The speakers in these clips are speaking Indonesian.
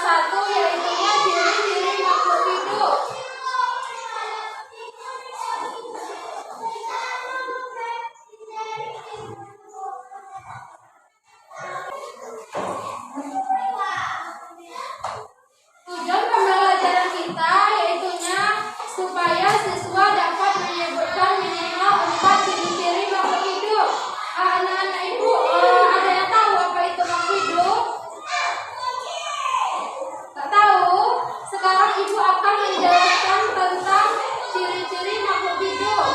satu yaitunya ciri-ciri makhluk hidup. Tujuan pembelajaran kita yaitunya supaya siswa dapat menyebutkan minimal 4 ciri-ciri makhluk hidup. Anak-anak ibu, ada yang tahu apa itu makhluk hidup? Tak tahu? Sekarang ibu akan menjelaskan tentang ciri-ciri makhluk hidup.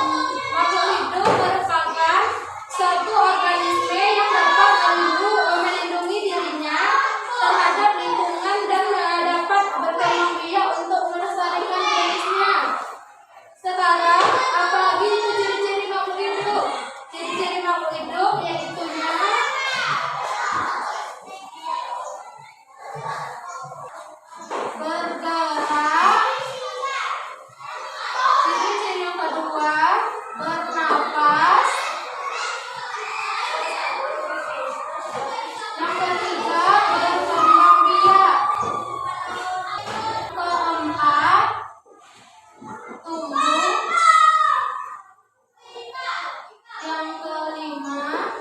Makhluk hidup merupakan suatu organisme yang dapat melindungi dirinya terhadap lingkungan dan dapat berkembang biak untuk melestarikan jenisnya. Sekarang, apalagi itu ciri-ciri makhluk hidup? Ciri-ciri makhluk hidup yaitunya bergerak. Ciri-ciri yang kedua, bernapas. Yang ketiga, berkembang biak. Keempat, tumbuh. Yang kelima,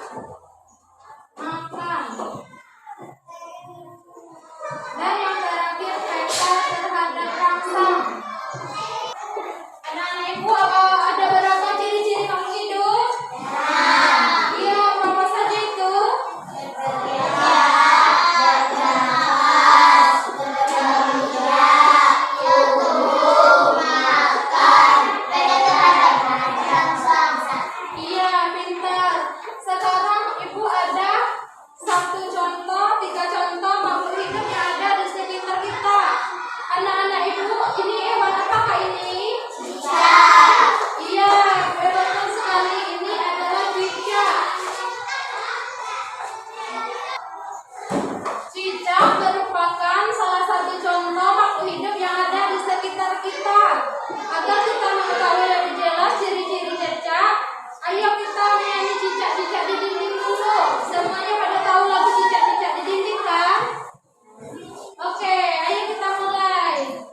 makan. Dan yang terakhir, peka terhadap rangsang. Anak-anak ibu, ada berapa ciri-ciri makhluk hidup? Iya, apa saja itu? Iya, pintar. Sekarang ibu ada 3 contoh makhluk hidup yang ada di sekitar kita. Anak-anak ibu, ini hewan apakah ini? Iya, betul sekali. Ini adalah cicak. Cicak merupakan salah satu contoh makhluk hidup yang ada di sekitar kita. Agar kita mengetahui lebih jelas ciri-ciri cicak, ayo kita menyanyi cicak-cicak di dinding dulu. Semuanya pada tahu lagu cicak-cicak di dinding kan? Oke, ayo kita mulai.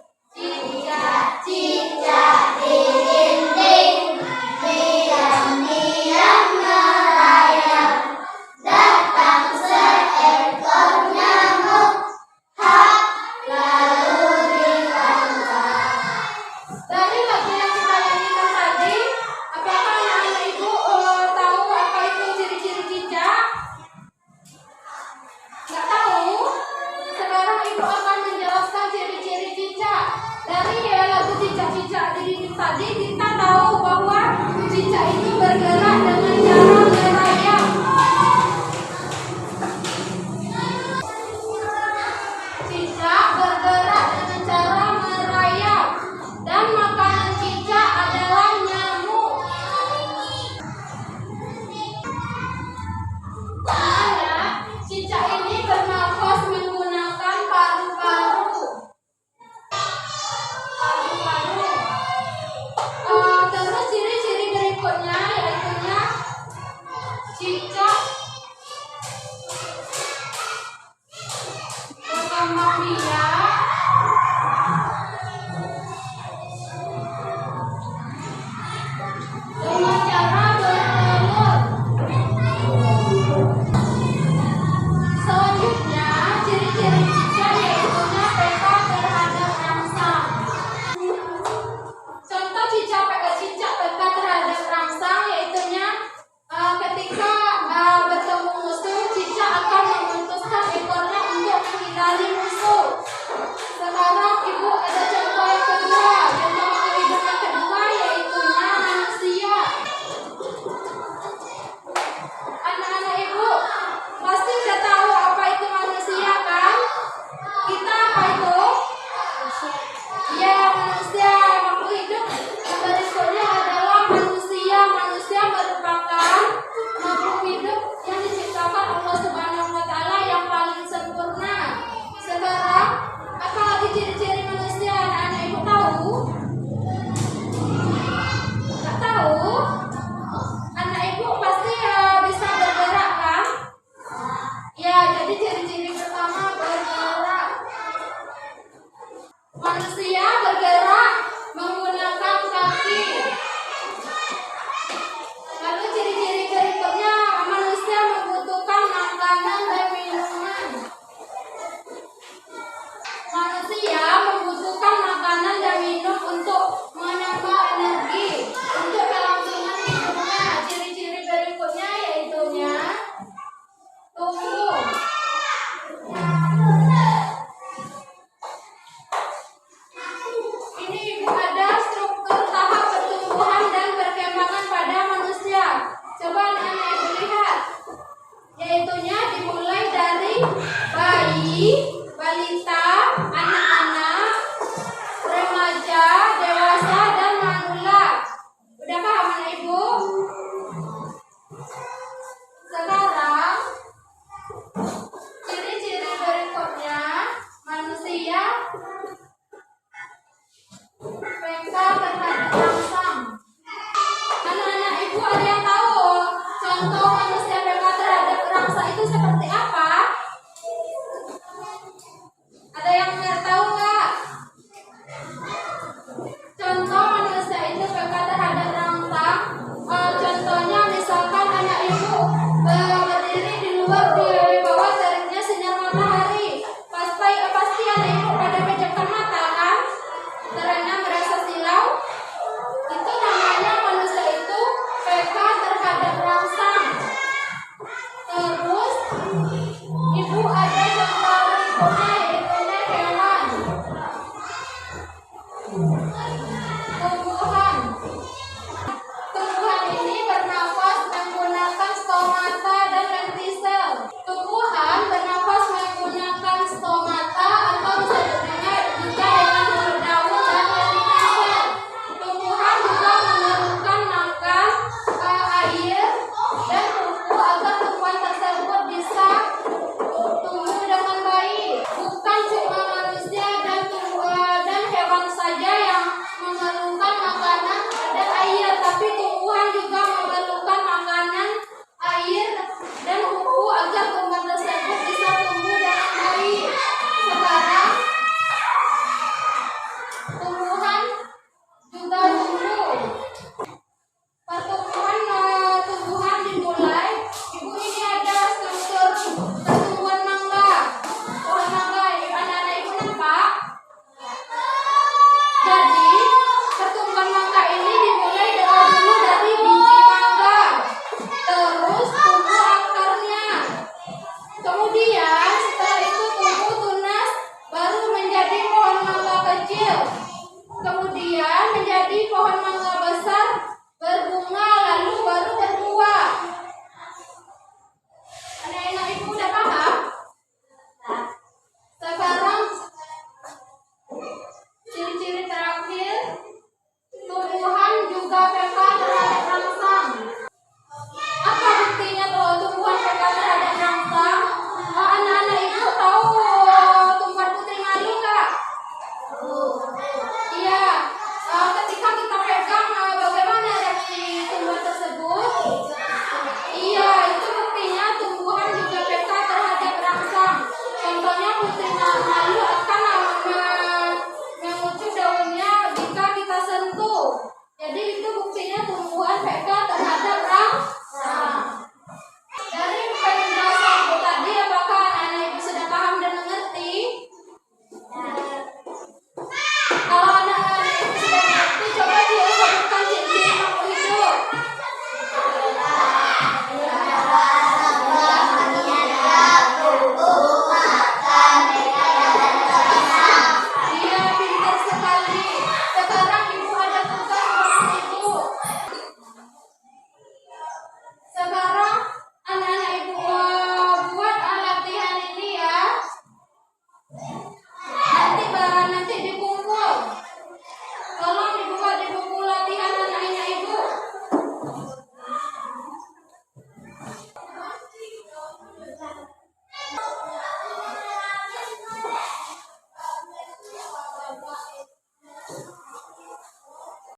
Cicak-cicak di dinding, diam-diam merayap, datang seekor nyamuk, hap, lalu ditangkap. Dari lagu yang kita nyanyikan tadi, apakah anak-anak ibu tahu apa itu ciri-ciri cicak? Nggak tahu? Sekarang ibu akan menjelaskan ciri-ciri cicak. Dari lagu cicak-cicak di dinding tadi, kita tahu bahwa cicak itu bergerak dengan cara merayap. Cicak bergerak dengan cara merayap. Dan makanan cicak adalah nyamuk. Anak, cicak ini bernafas menggunakan paru-paru. Terus ciri-ciri berikutnya yaitunya cicak berkembang biak. Dengan cara bertelur. Selanjutnya, ciri-ciri cicak yaitunya peka terhadap rangsang. Contoh cicak peka terhadap rangsang yaitunya ketika bertemu musuh, cicak akan memutuskan ekornya untuk menghindari musuh. Sekarang ibu ada contoh yang kedua. Contoh makhluk hidup yang kedua yaitunya manusia. Anak-anak ibu pasti sudah tahu apa itu manusia kan? Kita apa itu? Iya, manusia. Makhluk hidup yang berikutnya adalah manusia. Manusia merupakan makhluk hidup yang diciptakan Allah Subhanahu wa Ta'ala yang paling sempurna. Sekarang, apa lagi ciri-ciri manusia? Anak-anak ibu tahu? Nggak tahu? Anak ibu pasti bisa bergerak kan? Ya, jadi ciri-ciri pertama bergerak. Kemudian setelah itu tumbuh tunas baru menjadi pohon mangga kecil. Kemudian menjadi pohon mangga besar